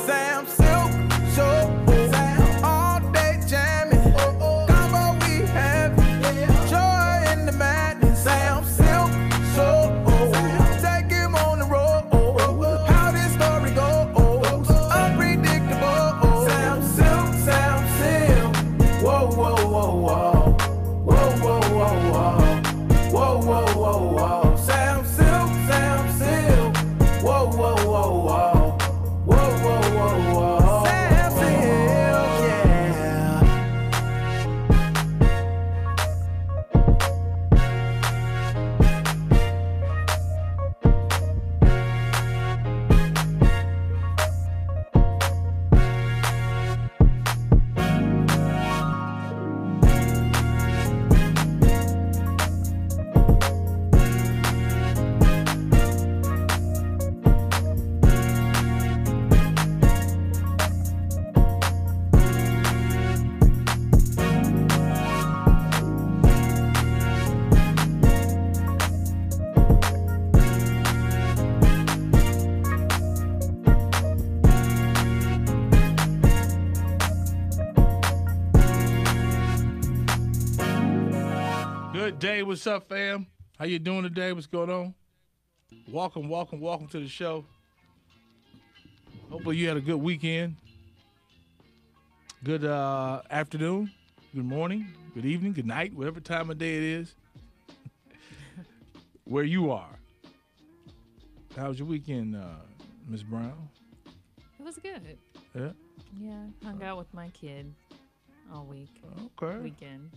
Sam Silk Show. All day jamming. Combo we have. Joy in the madness. Sam Silk Show. Take him on the road. How this story goes. Unpredictable. Sam Silk, Sam Silk. Whoa, whoa, whoa, whoa. Whoa, whoa, whoa, whoa. Whoa, whoa, whoa, whoa. Sam Silk, Sam Silk. Whoa, whoa, whoa, whoa. Whoa, whoa, whoa, whoa. Sam Silk, yeah. Good day. What's up, fam? How you doing today? What's going on? Welcome to the show. Hopefully you had a good weekend. Good afternoon, good morning, good evening, good night, whatever time of day it is. Where you are. How was your weekend, Miss Brown? It was good. Yeah? Yeah, hung out with my kid all week. Okay. Weekend.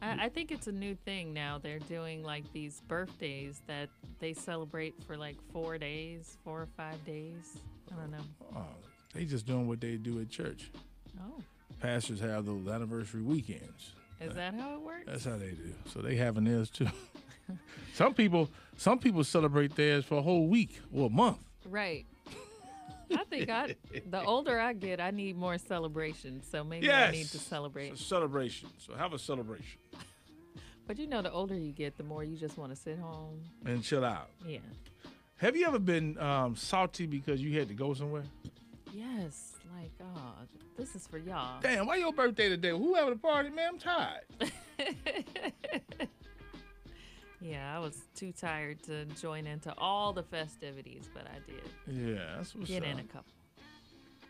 I think it's a new thing now. They're doing like these birthdays that they celebrate for like 4 days, 4 or 5 days. I don't know. Oh, they just doing what they do at church. Oh, Pastors have those anniversary weekends. is that how it works? That's how they do. So they having theirs too. Some people celebrate theirs for a whole week or a month. Right. I think the older I get, I need more celebration. So maybe Yes. I need to celebrate. It's a celebration. So have a celebration But you know, the older you get, the more you just want to sit home. and chill out. Yeah. Have you ever been salty because you had to go somewhere? Yes. Like, oh, this is for y'all. Damn, why your birthday today? Who having a party, man? I'm tired. Yeah, I was too tired to join into all the festivities, but I did Yeah, that's what's get up. in a couple.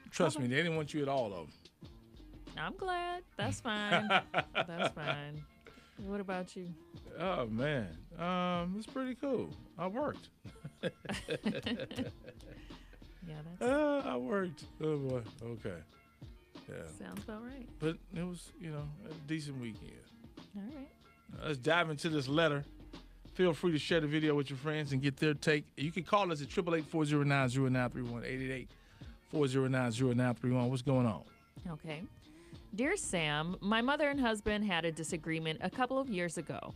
Trust me, they didn't want you at all of them. I'm glad. That's fine. That's fine. What about you? Oh man, it's pretty cool. I worked. Yeah, that I worked. Oh boy. Okay. Yeah, sounds about right. but it was a decent weekend. All right. Let's dive into this letter. Feel free to share the video with your friends and get their take. You can call us at 888-409-0931, 888-409-0931. What's going on? Okay. Dear Sam, my mother and husband had a disagreement a couple of years ago.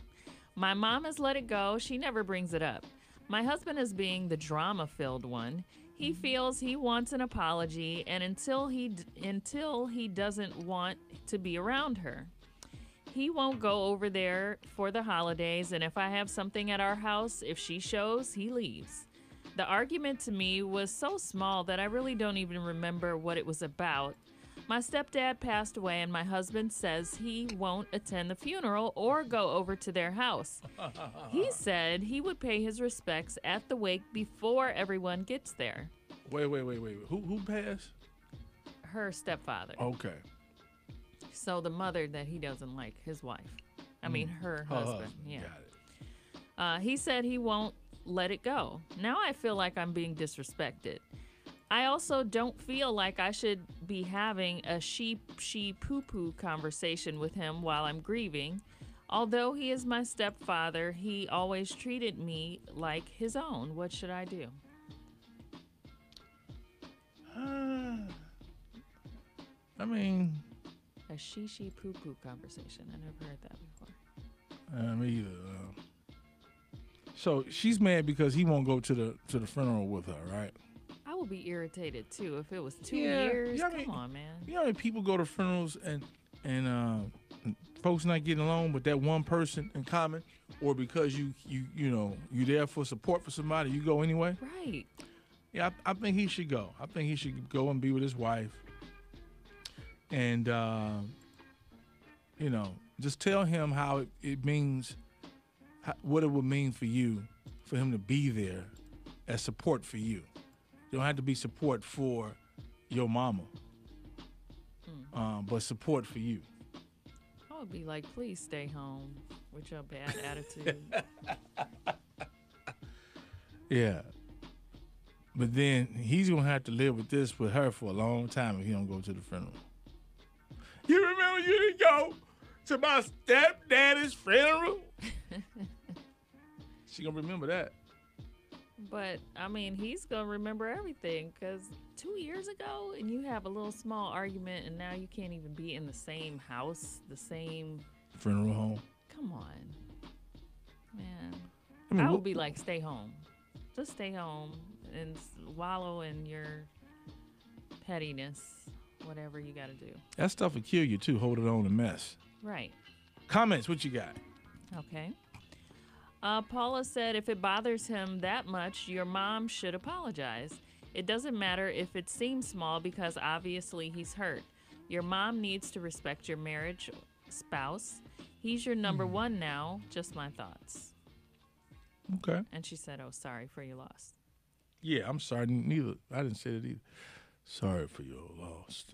My mom has let it go. She never brings it up. My husband is being the drama-filled one. He feels he wants an apology, and until he doesn't want to be around her. He won't go over there for the holidays, and if I have something at our house, if she shows, he leaves. The argument to me was so small that I really don't even remember what it was about. My stepdad passed away, and my husband says he won't attend the funeral or go over to their house. He said he would pay his respects at the wake before everyone gets there. Wait. Who passed? Her stepfather. Okay. So the mother that he doesn't like, his wife. I mean, her husband. Yeah. Got it. He said he won't let it go. Now I feel like I'm being disrespected. I also don't feel like I should be having a she poo poo conversation with him while I'm grieving. Although he is my stepfather, he always treated me like his own. What should I do? I mean, A she poo poo conversation. I never heard that before. me either. So she's mad because he won't go to the funeral with her, right? I would be irritated too if it was 2 Yeah, years. yeah, I mean, Come on, man. You know how many people go to funerals and folks not getting along with that one person in common, or because you there for support for somebody, you go anyway. Right. Yeah, I think he should go. I think he should go and be with his wife. And, just tell him how it means, what it would mean for you, for him to be there as support for you. You don't have to be support for your mama, but support for you. I would be like, please stay home with your bad attitude. Yeah. But then he's going to have to live with her for a long time if he don't go to the funeral. You remember you didn't go to my stepdaddy's funeral? She going to remember that. But, I mean, he's going to remember everything because 2 years ago, and you have a little small argument, and now you can't even be in the same house, the same funeral home. Come on. Man. I would be like, stay home. Just stay home and wallow in your pettiness, whatever you got to do. That stuff will kill you, too, holding on to mess. Right. Comments, what you got? Okay. Paula said, if it bothers him that much, your mom should apologize. It doesn't matter if it seems small because obviously he's hurt. Your mom needs to respect your marriage spouse. He's your number one now. Just my thoughts. Okay. And she said, oh, sorry for your loss. Yeah, I'm sorry. Neither. I didn't say that either. Sorry for your loss.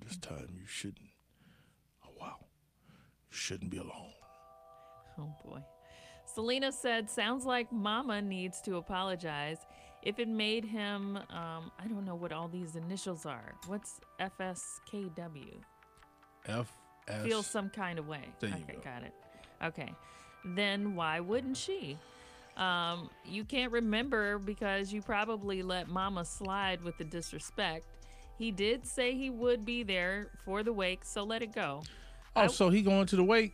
This time you shouldn't. Oh, wow. You shouldn't be alone. Oh, boy. Selena said, sounds like mama needs to apologize. If it made him, I don't know what all these initials are. What's FSKW? FS. Feel some kind of way. There you okay, go. Got it. Okay. Then why wouldn't she? You can't remember because you probably let mama slide with the disrespect. He did say he would be there for the wake, so let it go. Oh, so he going to the wake?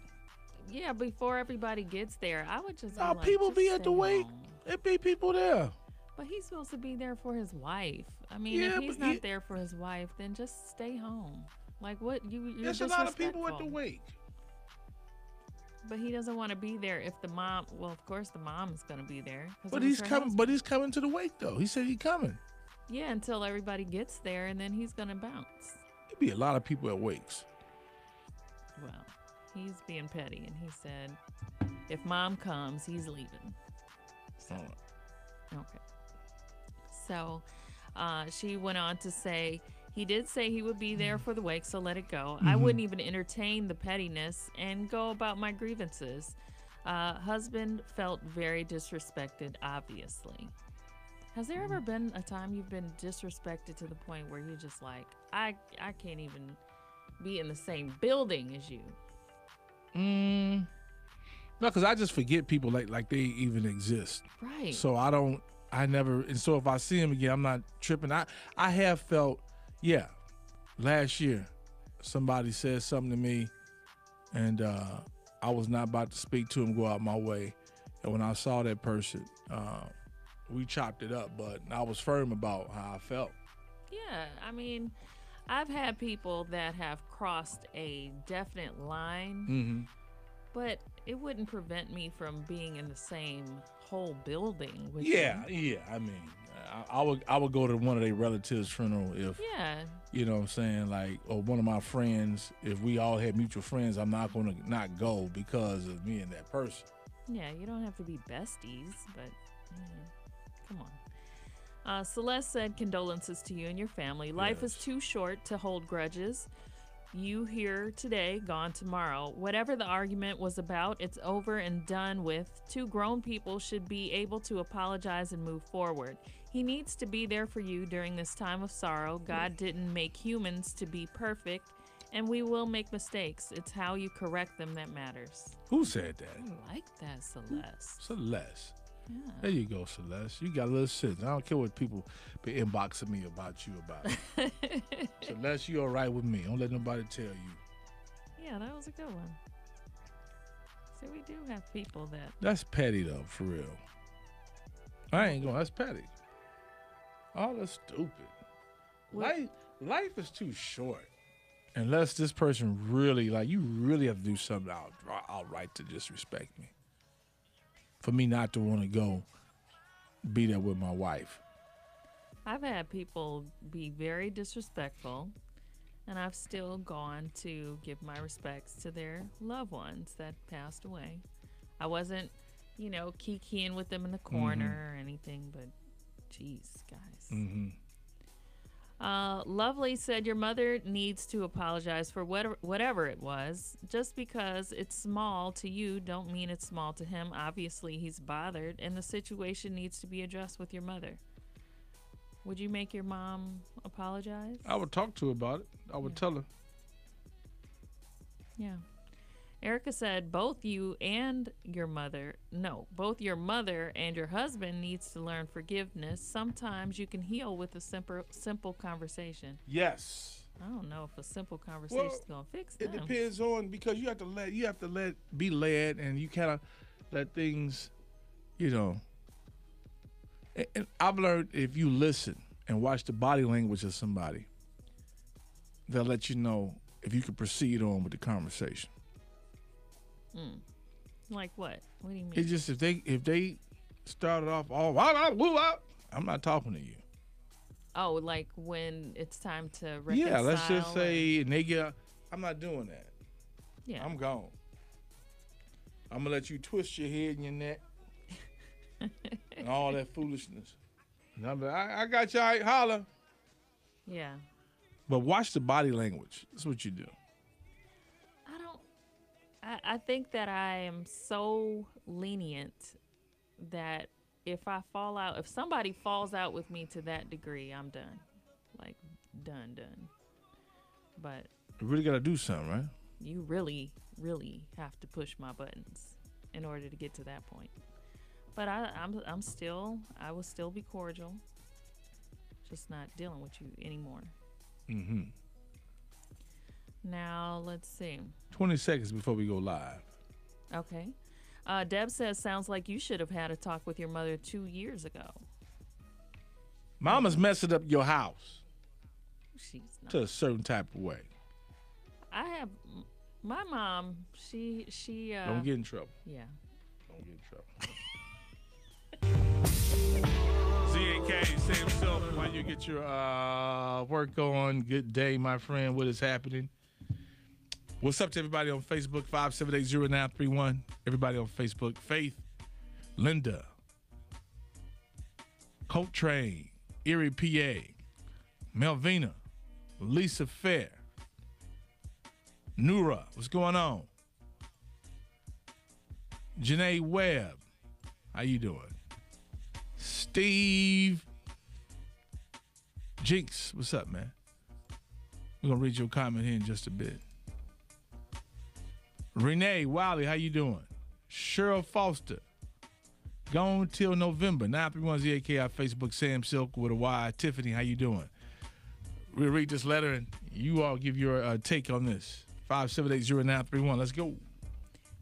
Yeah, before everybody gets there, I would just. Oh, be like, people just be at the stay wake. home. It be people there. But he's supposed to be there for his wife. I mean, Yeah, if he's but not there for his wife, then just stay home. Like what? You're There's a lot of people at the disrespectful. wake. But he doesn't want to be there if the mom. Well, of course the mom is going to be there. 'cause But it was he's her coming. husband. But he's coming to the wake though. He said he's coming. Yeah, until everybody gets there, and then he's going to bounce. There'd be a lot of people at wakes. Well, he's being petty, and he said, if mom comes, he's leaving. So, okay. So, she went on to say, he did say he would be there for the wake, so let it go. I wouldn't even entertain the pettiness and go about my grievances. Husband felt very disrespected, obviously. Has there ever been a time you've been disrespected to the point where you're just like, I can't even be in the same building as you? No, because I just forget people like they even exist. Right. So I never, and so if I see him again, I'm not tripping. I have felt, last year, somebody said something to me, and I was not about to speak to him, go out my way. And when I saw that person, we chopped it up, but I was firm about how I felt. Yeah, I mean, I've had people that have crossed a definite line, but it wouldn't prevent me from being in the same whole building with them. Yeah. I mean, I would go to one of their relatives' funeral if, Yeah, you know what I'm saying, like, or one of my friends, if we all had mutual friends, I'm not going to not go because of me and that person. yeah, you don't have to be besties, but come on. Celeste said, condolences to you and your family. Life is Yes. too short to hold grudges. You here today, gone tomorrow. Whatever the argument was about, it's over and done with. Two grown people should be able to apologize and move forward. He needs to be there for you during this time of sorrow. God didn't make humans to be perfect, and we will make mistakes. It's how you correct them that matters. Who said that? I like that, Celeste. Celeste. Yeah. There you go, Celeste. You got a little sense. I don't care what people be inboxing me about you about it. Celeste, you all right with me. Don't let nobody tell you. Yeah, that was a good one. So we do have people that. That's petty, though, for real. I ain't going. That's petty. Oh, that's stupid. Life is too short. Unless this person really, like, you really have to do something outright to disrespect me. For me not to want to go be there with my wife. I've had people be very disrespectful, and I've still gone to give my respects to their loved ones that passed away. I wasn't, kikiing with them in the corner or anything, but geez, guys. Lovely said your mother needs to apologize for whatever it was. Just because it's small to you don't mean it's small to him. Obviously, he's bothered, and the situation needs to be addressed with your mother. Would you make your mom apologize? I would talk to her about it. I would tell her. Yeah. Erica said both your mother and your husband needs to learn forgiveness. Sometimes you can heal with a simple conversation. Yes. I don't know if a simple conversation is gonna fix them. It depends on, because you have to be led, and you kind of let things, And I've learned if you listen and watch the body language of somebody, they'll let you know if you can proceed on with the conversation. Like what? What do you mean? It's just if they started off all, I'm not talking to you. Oh, like when it's time to reconcile. Yeah, let's just say, nigga, I'm not doing that. Yeah. I'm gone. I'm gonna let you twist your head and your neck and all that foolishness. And I'm like, I got you, all right, holla. Yeah. But watch the body language. That's what you do. I think that I am so lenient that if somebody falls out with me to that degree, I'm done. Like, done. But You really got to do something, right? you really, really have to push my buttons in order to get to that point. But I will still be cordial. Just not dealing with you anymore. Mm-hmm. Now, let's see. 20 seconds before we go live. Okay. Deb says, sounds like you should have had a talk with your mother 2 years ago. Mama's messing up your house She's not. to a certain type of way. I have my mom. She. Don't get in trouble. Yeah. Don't get in trouble. ZAK, same self. While you get your work on. Good day, my friend. What is happening? What's up to everybody on Facebook? 5780931. Everybody on Facebook. Faith, Linda, Coltrane, Erie, PA, Melvina, Lisa Fair, Nura, what's going on? Janae Webb, how you doing? Steve Jinx, what's up, man? We're going to read your comment here in just a bit. Renee Wiley, how you doing? Cheryl Foster, gone till November. 931ZAK, our Facebook. Sam Silk with a Y. Tiffany, how you doing? We'll read this letter and you all give your take on this. 5780931. Let's go.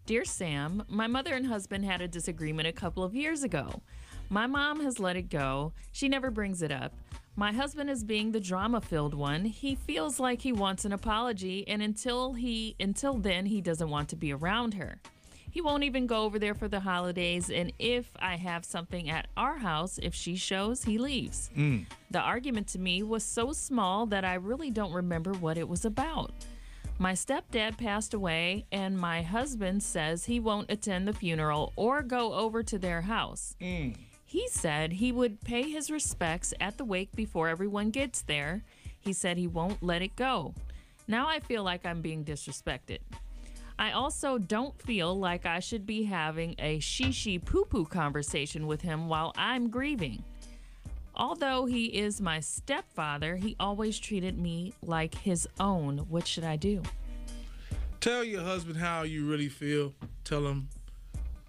Dear Sam, my mother and husband had a disagreement a couple of years ago. My mom has let it go. She never brings it up. My husband is being the drama-filled one. He feels like he wants an apology, and until then, he doesn't want to be around her. He won't even go over there for the holidays, and if I have something at our house, if she shows, he leaves. The argument to me was so small that I really don't remember what it was about. My stepdad passed away, and my husband says he won't attend the funeral or go over to their house. He said he would pay his respects at the wake before everyone gets there. He said he won't let it go. Now I feel like I'm being disrespected. I also don't feel like I should be having a she poo-poo conversation with him while I'm grieving. Although he is my stepfather, he always treated me like his own. What should I do? Tell your husband how you really feel. Tell him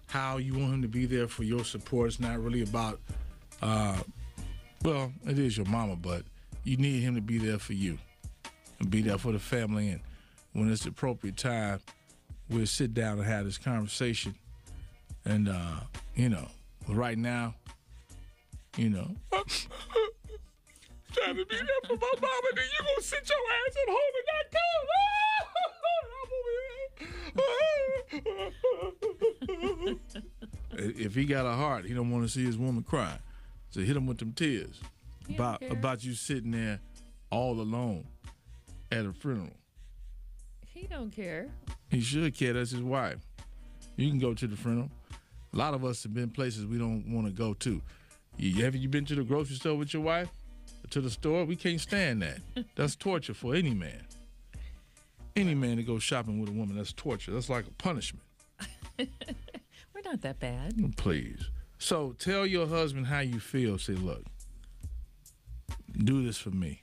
how you want him to be there for your support. It's not really about, well, it is your mama, but you need him to be there for you and be there for the family. And when it's the appropriate time, we'll sit down and have this conversation. And, right now, trying to be there for my mama, then you gonna sit your ass at home and not come. If he got a heart, he don't want to see his woman cry. So hit him with them tears He don't care. about you sitting there all alone at a funeral. He don't care. He should care. That's his wife. You can go to the funeral. A lot of us have been places we don't want to go to. Have you been to the grocery store with your wife? To the store? We can't stand that. That's torture for any man. Any man that goes shopping with a woman, that's torture. That's like a punishment. We're not that bad. Please. So tell your husband how you feel. Say, look, do this for me.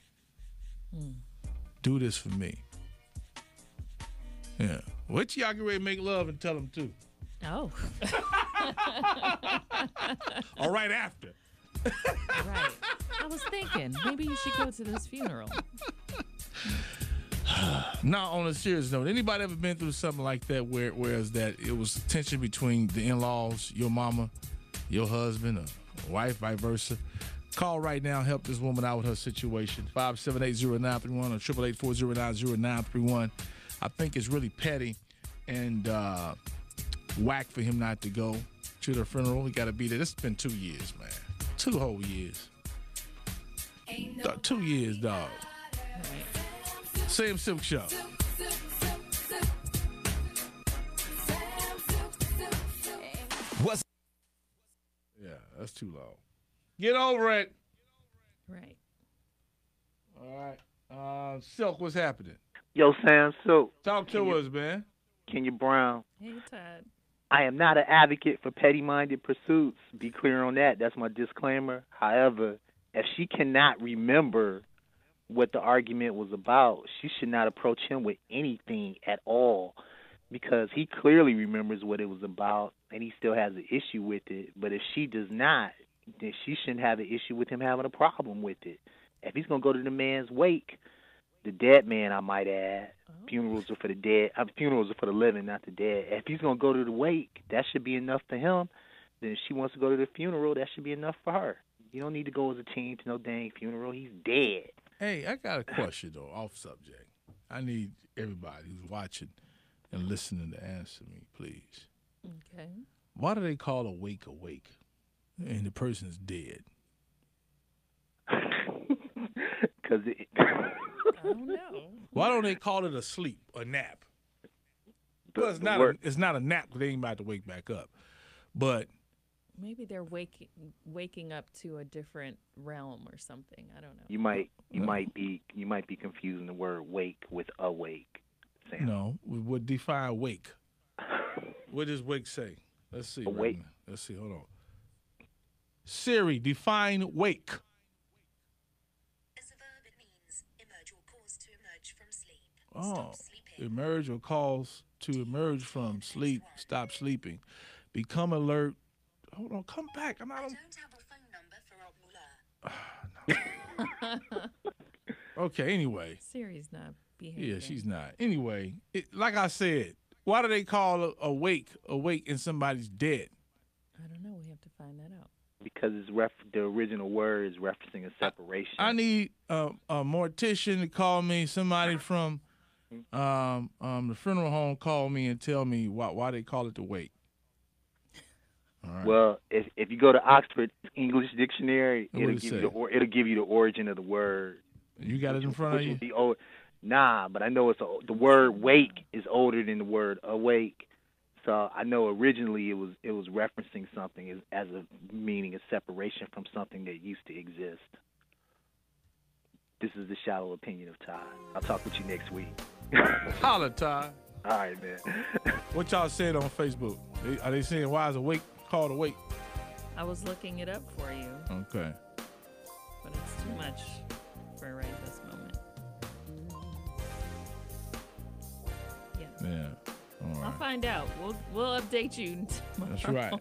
Do this for me. Yeah. Wait till y'all get ready to make love and tell him too. Oh, Or right after. right. I was thinking maybe you should go to this funeral. Now, on a serious note, anybody ever been through something like that whereas that it was tension between the in-laws, your mama, your husband, or wife, vice versa? Call right now, help this woman out with her situation. 578-0931 or 888-409-0931. I think it's really petty and whack for him not to go to the funeral. He got to be there. This has been 2 years, man. 2 whole years. 2 years, dog. Right. Sam Silk Show. What's Yeah, that's too long. Get over it. Right. All right. Silk, what's happening? Yo, Sam, so Talk to us, man. Kenya Brown. Hey, Todd. I am not an advocate for petty-minded pursuits. Be clear on that. That's my disclaimer. However, if she cannot remember what the argument was about, she should not approach him with anything at all, because he clearly remembers what it was about and he still has an issue with it. But if she does not, then she shouldn't have an issue with him having a problem with it. If he's going to go to the man's wake, the dead man, I might add. Funerals are for the dead. Funerals are for the living, not the dead. If he's going to go to the wake, that should be enough for him. Then if she wants to go to the funeral, that should be enough for her. You don't need to go as a team to no dang funeral. He's dead. Hey, I got a question, though, off subject. I need everybody who's watching and listening to answer me, please. Okay. Why do they call a wake and the person's dead? Because I don't know. Why don't they call it a sleep, a nap? Well, it's not a nap because they ain't about to wake back up. But Maybe they're waking up to a different realm or something. I don't know. you might be confusing the word wake with awake. Sam. no, we would define wake. What does wake say? Let's see. right Awake. now. Let's see. Hold on. Siri, define wake. As a verb, it means emerge or cause to emerge from sleep. Oh, Stop sleeping. emerge or cause to emerge from sleep. Stop sleeping. Become alert. Hold on. Come back. I'm I not on. don't have a phone number for Rob Muller. Okay. Anyway. Siri's not behaving. Yeah, she's not. Anyway, like I said, why do they call awake and somebody's dead? I don't know. We have to find that out. Because the original word is referencing a separation. I need a mortician to call me. Somebody from the funeral home call me and tell me why they call it the wake. All right. Well, if you go to Oxford English Dictionary, What it'll does it give say? it'll give you the origin of the word. You got it in front of Which you? would be old. Nah, but I know the word wake is older than the word awake. So I know originally it was referencing something as a meaning of separation from something that used to exist. This is the shallow opinion of Todd. I'll talk with you next week. Holla, Ty. All right, man. What y'all saying on Facebook? Are they saying why is awake called awake? I was looking it up for you, Okay. but it's too much for right this moment. Yeah. Yeah. All I'll right. find out. We'll update you tomorrow. That's right. If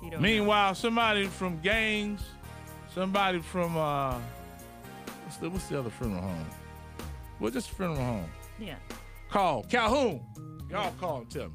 you don't Meanwhile, somebody from Gangs, somebody from what's the other funeral home? What's this funeral home? know. Yeah. Call Calhoun. Y'all call and tell me.